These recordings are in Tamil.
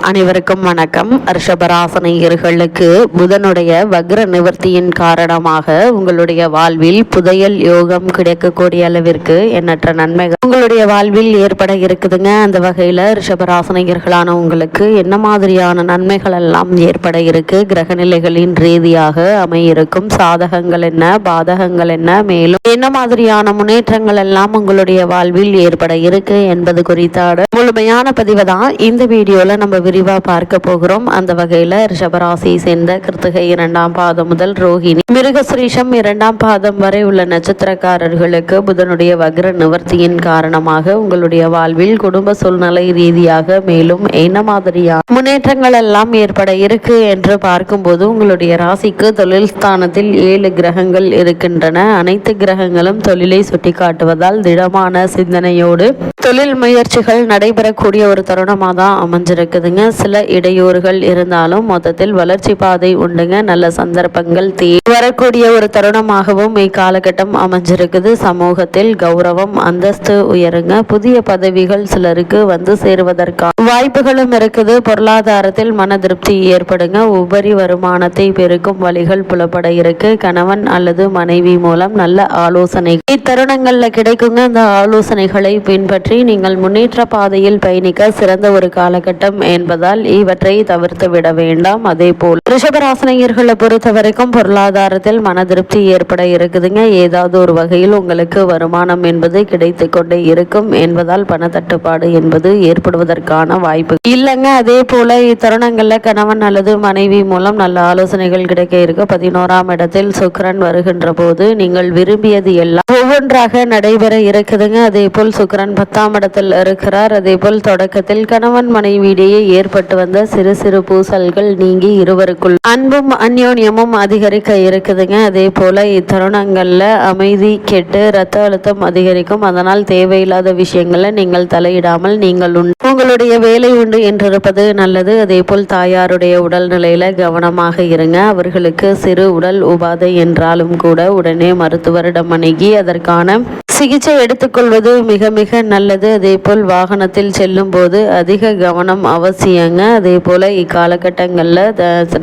அனைவருக்கும் வணக்கம். ரிஷபராசினியர்களுக்கு புதனுடைய வக்ர நிவர்த்தியின் காரணமாக உங்களுடைய வாழ்வில் புதையல் யோகம் கிடைக்கக்கூடிய அளவிற்கு எண்ணற்ற நன்மைகள் உங்களுடைய வாழ்வில் ஏற்பட இருக்குதுங்க. அந்த வகையில் ரிஷபராசினியர்களான உங்களுக்கு என்ன மாதிரியான நன்மைகள் எல்லாம் ஏற்பட இருக்கு, கிரகநிலைகளின் ரீதியாக அமையிருக்கும் சாதகங்கள் என்ன, பாதகங்கள் என்ன, மேலும் என்ன மாதிரியான முன்னேற்றங்கள் எல்லாம் உங்களுடைய வாழ்வில் ஏற்பட இருக்கு என்பது குறித்தான முழுமையான பதிவு தான் இந்த வீடியோல நம்ம விரிவா பார்க்க போகிறோம். அந்த வகையில ரிஷபராசியை சேர்ந்த கிருத்திகை 2ஆம் பாதம் முதல் ரோஹிணி மிருகஸ்ரீஷம் 2ஆம் பாதம் வரை உள்ள நட்சத்திரக்காரர்களுக்கு புதனுடைய வக்ர நிவர்த்தியின் காரணமாக உங்களுடைய வாழ்வில் குடும்ப சூழ்நிலை ரீதியாக மேலும் என்ன மாதிரியான முன்னேற்றங்கள் எல்லாம் ஏற்பட இருக்கு என்று பார்க்கும்போது உங்களுடைய ராசிக்கு தொழில் ஸ்தானத்தில் 7 கிரகங்கள் இருக்கின்றன. அனைத்து கிரகங்களும் தொழிலை சுட்டி காட்டுவதால் திடமான சிந்தனையோடு தொழில் முயற்சிகள் நடைபெறக்கூடிய ஒரு தருணமாக தான் அமைஞ்சிருக்குதுங்க. சில இடையூறுகள் இருந்தாலும் மொத்தத்தில் வளர்ச்சி பாதை உண்டுங்க. நல்ல சந்தர்ப்பங்கள் வரக்கூடிய ஒரு தருணமாகவும் இக்காலகட்டம் அமைஞ்சிருக்குது. சமூகத்தில் கௌரவம் அந்தஸ்து உயருங்க. புதிய பதவிகள் சிலருக்கு வந்து சேருவதற்கான வாய்ப்புகளும் இருக்குது. பொருளாதாரத்தில் மன திருப்தி ஏற்படுங்க. உபரி வருமானத்தை பெருக்கும் வழிகள் புலப்பட இருக்கு. கணவன் அல்லது மனைவி மூலம் நல்ல ஆலோசனை இத்தருணங்கள்ல கிடைக்குங்க. அந்த ஆலோசனைகளை பின்பற்றி நீங்கள் முன்னேற்ற பாதையில் பயணிக்க சிறந்த ஒரு காலகட்டம் என்பதால் இவற்றை தவிர்த்து விட வேண்டாம். அதே போல் ரிஷபராசினியர்களை பொறுத்த வரைக்கும் பொருளாதாரத்தில் மன திருப்தி ஏற்பட இருக்குதுங்க. ஏதாவது ஒரு வகையில் உங்களுக்கு வருமானம் என்பது கிடைத்து கொண்டே இருக்கும் என்பதால் பண தட்டுப்பாடு என்பது ஏற்படுவதற்கான வாய்ப்பு இல்லைங்க. அதே போல இத்தருணங்கள்ல கணவன் அல்லது மனைவி மூலம் நல்ல ஆலோசனைகள் கிடைக்க இருக்கு. 11ஆம் இடத்தில் சுக்கிரன் வருகின்ற போது நீங்கள் விரும்பியது எல்லாம் ஒவ்வொன்றாக நடைபெற இருக்குதுங்க. அதே போல் சுக்கிரன் 10ஆம் இடத்தில் இருக்கிறார். அதே போல் தொடக்கத்தில் கணவன் மனைவியிடையே ஏற்பட்டு வந்த சிறு சிறு பூசல்கள் நீங்கி இருவருக்குள் அன்பும் அந்யோன்யமும் அதிகரிக்க இருக்குதுங்க. அதே போல இத்தருணங்கள்ல அமைதி கெட்டு ரத்த அழுத்தம் அதிகரிக்கும். அதனால் தேவையில்லாத விஷயங்களை நீங்கள் தலையிடாமல் நீங்கள் உங்களுடைய வேலை உண்டு என்றிருப்பது நல்லது. அதே போல் தாயாருடைய உடல்நிலையில கவனமாக இருங்க. அவர்களுக்கு சிறு உடல் உபாதை என்றாலும் கூட உடனே மருத்துவரிடம் அணுகி அதற்கான சிகிச்சை எடுத்துக்கொள்வது மிக மிக நல்லது. அதே போல் வாகனத்தில் செல்லும் போது அதிக கவனம் அவசியங்க. அதே போல இக்காலகட்டங்களில்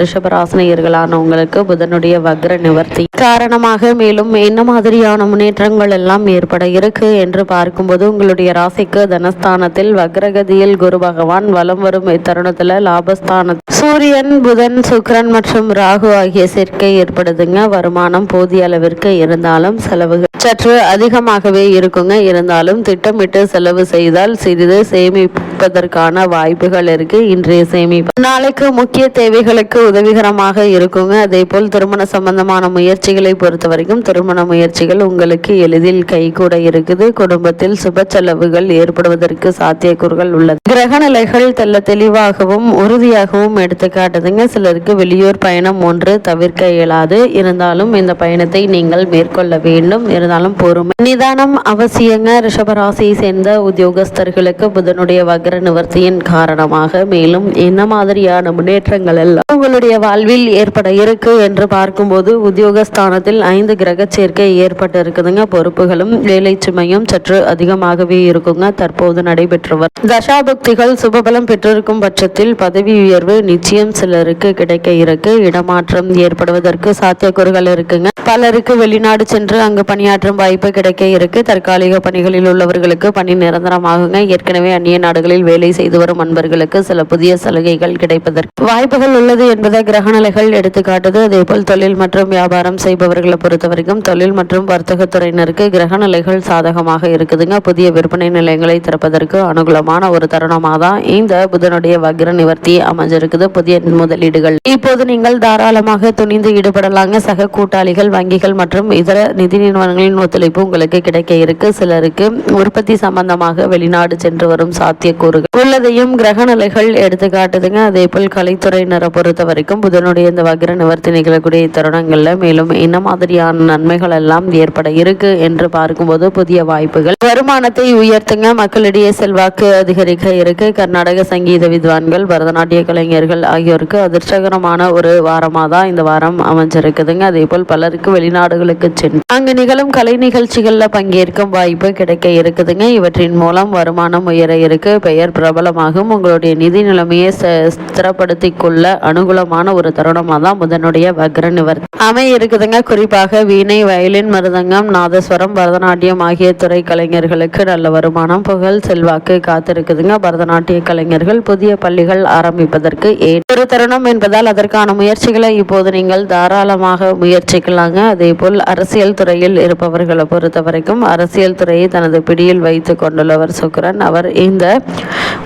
ரிஷபராசினியர்களானவங்களுக்கு புதனுடைய வக்ர நிவர்த்தி காரணமாக மேலும் என்ன மாதிரியான முன்னேற்றங்கள் எல்லாம் ஏற்பட இருக்கு என்று பார்க்கும்போது உங்களுடைய ராசிக்கு தனஸ்தானத்தில் வக்ரகதியில் குரு பகவான் வலம் வரும் இத்தருணத்துல லாபஸ்தான சூரியன் புதன் சுக்கிரன் மற்றும் ராகு ஆகிய சேர்க்கை ஏற்படுதுங்க. வருமானம் போதிய அளவிற்கு இருந்தாலும் செலவுகள் சற்று அதிகமாகவே இருக்குங்க. இருந்தாலும் திட்டமிட்டு செலவு செய்தால் சிறிது சேமிப்பதற்கான வாய்ப்புகள் இருக்கு. இன்றைய சேமிப்பு நாளைக்கு முக்கிய தேவைகளுக்கு உதவிகரமாக இருக்குங்க. அதே போல் திருமண சம்பந்தமான முயற்சிகளை பொறுத்த வரைக்கும் திருமண முயற்சிகள் உங்களுக்கு எளிதில் கைகூட இருக்குது. குடும்பத்தில் சுப செலவுகள் ஏற்படுவதற்கு சாத்தியக்கூறுகள் உள்ளது. கிரகநிலைகள் தெளிவாகவும் உறுதியாகவும் எடுத்துக்காட்டுதுங்க. சிலருக்கு வெளியூர் பயணம் ஒன்று தவிர்க்க இயலாது. இருந்தாலும் இந்த பயணத்தை நீங்கள் மேற்கொள்ள வேண்டும். இருந்தாலும் பொறுமை நிதானம் அவசியங்க. ரிஷபராசியை சேர்ந்த உத்தியோகஸ்தர்களுக்கு புதனுடைய வக்ர நிவர்த்தியின் காரணமாக மேலும் என்ன மாதிரியான முன்னேற்றங்கள் எல்லாம் உங்களுடைய வாழ்வில் ஏற்பட இருக்கு என்று பார்க்கும்போது உத்தியோகஸ்தானத்தில் 5 கிரக சேர்க்கை ஏற்பட்டு இருக்குதுங்க. பொறுப்புகளும் வேலை சுமையும் சற்று அதிகமாகவே இருக்குங்க. தற்போது நடைபெற்று வரும் தசாபக்திகள் சுபபலம் பெற்றிருக்கும் பட்சத்தில் பதவி உயர்வு நிச்சயம் சிலருக்கு கிடைக்க இருக்கு. இடமாற்றம் ஏற்படுவதற்கு சாத்தியக்கூறுகள் இருக்குங்க. பலருக்கு வெளிநாடு சென்று அங்கு பணியாற்றும் வாய்ப்பு கிடைக்க இருக்கு. தற்காலிக பணிகளில் உள்ளவர்களுக்கு பணி நிரந்தரமாகுங்க. ஏற்கனவே அந்நிய நாடுகளில் வேலை செய்து வரும் அன்பர்களுக்கு சில புதிய சலுகைகள் கிடைப்பதற்கு வாய்ப்புகள் உள்ளது என்பதை கிரகநிலைகள் எடுத்துக்காட்டுது. அதே போல் தொழில் மற்றும் வியாபாரம் செய்பவர்களை பொறுத்த வரைக்கும் தொழில் மற்றும் வர்த்தக துறையினருக்கு கிரகநிலைகள் சாதகமாக இருக்குதுங்க. புதிய விற்பனை நிலையங்களை திறப்பதற்கு அனுகூலமான ஒரு தருணமாக தான் இந்த புதனுடைய வக்ர நிவர்த்தி அமைஞ்சிருக்குது. புதிய முதலீடுகள் இப்போது நீங்கள் தாராளமாக துணிந்து ஈடுபடலாங்க. சக கூட்டாளிகள் வங்கிகள் மற்றும் இதர நிதி நிறுவனங்களின் ஒத்துழைப்பு உங்களுக்கு கிடைக்க இருக்கு. சிலருக்கு உற்பத்தி சம்பந்தமாக வெளிநாடு சென்று வரும் சாத்தியக்கூறுகள் உள்ளதையும் கிரகநிலைகள் எடுத்துக்காட்டுதுங்க. அதே போல் கலைத்துறையினரை பொறுத்த வரைக்கும் புதனுடைய இந்த வக்ர நிவர்த்தி நிகழக்கூடிய தருணங்கள்ல மேலும் என்ன மாதிரியான நன்மைகள் எல்லாம் ஏற்பட இருக்கு என்று பார்க்கும்போது புதிய வாய்ப்புகள் வருமானத்தை உயர்த்துங்க. மக்களிடையே செல்வாக்கு அதிகரிக்க இருக்கு. கர்நாடக சங்கீத வித்வான்கள், பரதநாட்டிய கலைஞர்கள் ஆகியோருக்கு அதிர்ஷ்டகரமான ஒரு வாரமாக தான் இந்த வாரம் அமைஞ்சிருக்குதுங்க. அதே போல் பலருக்கு வெளிநாடுகளுக்கு சென்று அங்கு நிகழும் கலை நிகழ்ச்சிகளில் பங்கேற்கும் வாய்ப்பு கிடைக்க இருக்குதுங்க. இவற்றின் மூலம் வருமானம் உயர இருக்கு, பெயர் பிரபலமாகும், உங்களுடைய நிதி நிலைமையை ஸ்திரப்படுத்திக் கொள்ள அனுகூலமான ஒரு தருணமாக தான் புதனுடைய வக்ர நிவர்த்தி அமைய இருக்குதுங்க. குறிப்பாக வீணை, வயலின், மிருதங்கம், நாதஸ்வரம், பரதநாட்டியம் ஆகிய துறை கலைஞர்களுக்கு நல்ல வருமானம், புகழ், செல்வாக்கு காத்திருக்குதுங்க. பரதநாட்டிய கலைஞர்கள் புதிய பள்ளிகள் ஆரம்பிப்பதற்கு ஒரு தருணம் என்பதால் அதற்கான முயற்சிகளை இப்போது நீங்கள் தாராளமாக முயற்சிக்கலாங்க. அதே போல் அரசியல் துறையில் இருப்பவர்களை பொறுத்த வரைக்கும் அரசியல் துறையை தனது பிடியில் வைத்து கொண்டுள்ளவர் சுக்கிரன். அவர் இந்த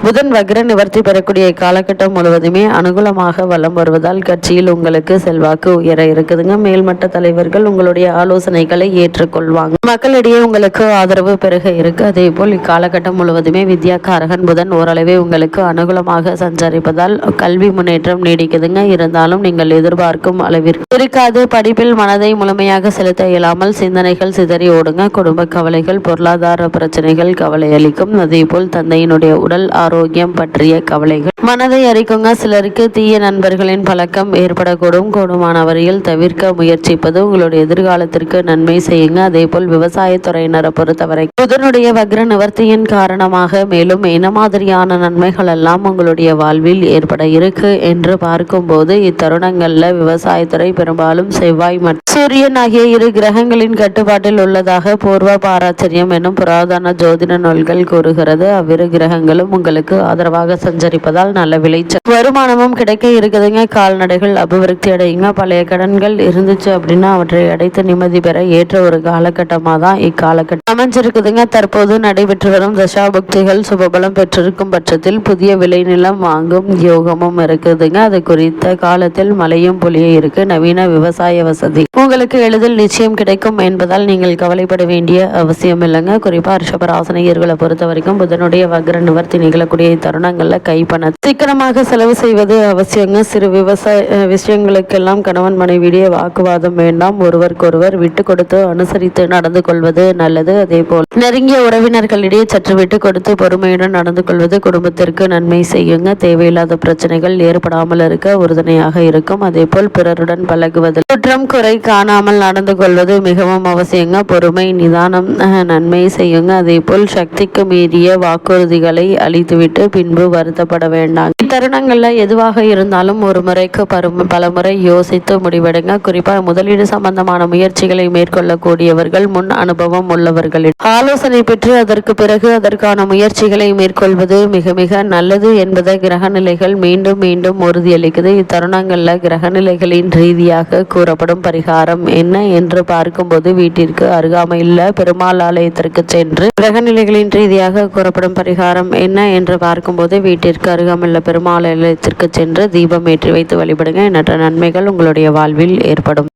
புதன் வக்ர நிவர்த்தி பெறக்கூடிய காலகட்டம் முழுவதுமே அனுகூலமாக வலம் வருவதால் கட்சியில் உங்களுக்கு செல்வாக்கு உயர இருக்குதுங்க. மேல்மட்ட தலைவர்கள் உங்களுடைய ஆலோசனைகளை ஏற்றுக்கொள்வாங்க, மக்களிடையே உங்களுக்கு ஆதரவு பெருக இருக்கு. அதே போல் இக்காலகட்டம் முழுவதுமே வித்யாகாரகன் புதன் ஓரளவே உங்களுக்கு அனுகூலமாக சஞ்சரிப்பதால் கல்வி முன்னேற்றம் நீடிக்குதுங்க. இருந்தாலும் நீங்கள் எதிர்பார்க்கும் அளவிற்கு இருக்காது. படிப்பில் மனதை முழுமையாக செலுத்த இயலாமல் சிந்தனைகள் சிதறி ஓடுங்க. குடும்ப கவலைகள், பொருளாதார பிரச்சனைகள் கவலை அளிக்கும். அதே போல் தந்தையினுடைய உடல் ஆரோக்கியம் பற்றிய கவலைகள் மனதை அரிக்குங்க. சிலருக்கு தீய நண்பர்களின் பழக்கம் ஏற்படக்கூடும். கூடுமான வரையில் தவிர்க்க முயற்சிப்பது உங்களுடைய எதிர்காலத்திற்கு நன்மை செய்யுங்க. அதே போல் விவசாயத்துறையினரை பொறுத்தவரை புதனுடைய வக்ர நிவர்த்தியின் காரணமாக மேலும் என்ன மாதிரியான நன்மைகள் எல்லாம் உங்களுடைய வாழ்வில் ஏற்பட இருக்கு என்று பார்க்கும்போது இத்தருணங்கள்ல விவசாயத்துறை பெரும்பாலும் செவ்வாய் மற்றும் சூரியன் ஆகிய இரு கிரகங்களின் கட்டுப்பாட்டில் உள்ளதாக பூர்வ பாராச்சரியம் என்னும் புராதன ஜோதிட நூல்கள் கூறுகிறது. அவ்விரு கிரகங்களும் உங்களுக்கு ஆதரவாக சஞ்சரிப்பதால் நல்ல விளைச்சல் வருமானமும் கிடைக்க இருக்குதுங்க. கால்நடைகள் அபிவிருத்தி அடையுங்க. பழைய கடன்கள் இருந்துச்சு அப்படின்னா அவற்றை அடைத்து நிம்மதி பெற ஏற்ற ஒரு காலகட்டமாக தான் இக்காலகட்டம் அமைஞ்சிருக்குதுங்க. தற்போது நடைபெற்று வரும் தசாபுக்திகள் சுபபலம் பெற்றிருக்கும் பட்சத்தில் புதிய விளைநிலம் வாங்கும் யோகமும் இருக்குதுங்க. அது குறித்த காலத்தில் மழையும் பொழிய இருக்கு. நவீன விவசாய வசதி உங்களுக்கு எளிதில் நிச்சயம் கிடைக்கும் என்பதால் நீங்கள் கவலைப்பட வேண்டிய அவசியம் இல்லைங்க. குறிப்பா ரிஷபராசினியர்களை பொறுத்த வரைக்கும் புதனுடைய வக்ர நிவர்த்தி நிகழக்கூடிய தருணங்கள்ல கைப்பண சிக்கனமாக செலவு செய்வது அவசியங்க. சிறு விஷயங்களுக்கெல்லாம் கணவன் மனைவியிடையே வாக்குவாதம் வேண்டாம். ஒருவருக்கொருவர் விட்டு கொடுத்து அனுசரித்து நடந்து கொள்வது நல்லது. அதே போல் நெருங்கிய உறவினர்களிடையே சற்று விட்டு கொடுத்து பொறுமையுடன் நடந்து கொள்வது குடும்பத்திற்கு நன்மை செய்யுங்க. தேவையில்லாத பிரச்சனைகள் ஏற்படாமல் இருக்க உறுதுணையாக இருக்கும். அதே போல் பிறருடன் பழகுவதில் குற்றம் குறை காணாமல் நடந்து கொள்வது மிகவும் அவசியங்க. பொறுமை, நிதானம் நன்மை செய்யுங்க. அதே போல் சக்திக்கு மீறிய வாக்குறுதிகளை அளித்துவிட்டு பின்பு வருத்தப்பட வேண்டாம். இத்தருணங்கள்ல எதுவாக இருந்தாலும் ஒரு முறைக்கு பல முறை யோசித்து முடிவெடுங்க. குறிப்பாக முதலீடு சம்பந்தமான முயற்சிகளை மேற்கொள்ளக்கூடியவர்கள் முன் அனுபவம் உள்ளவர்களின் ஆலோசனை பெற்று அதற்கு பிறகு அதற்கான முயற்சிகளை மேற்கொள்வது மிக மிக நல்லது என்பதை கிரகநிலைகள் மீண்டும் மீண்டும் உறுதியளிக்குது. இத்தருணங்கள்ல கிரகநிலைகளின் ரீதியாக கூறப்படும் பரிகாரம் என்ன என்று பார்க்கும்போது வீட்டிற்கு அருகாமையில் பெருமாள் ஆலயத்திற்கு சென்று கிரகநிலைகளின் ரீதியாக கூறப்படும் பரிகாரம் என்ன என்று பார்க்கும்போது வீட்டிற்கு அருகாமையில் பெருமாள் ஆலயத்திற்கு சென்று தீபம் ஏற்றி வைத்து வழிபடுங்க. எண்ணற்ற நன்மைகள் உங்களுடைய வாழ்வில் ஏற்படும்.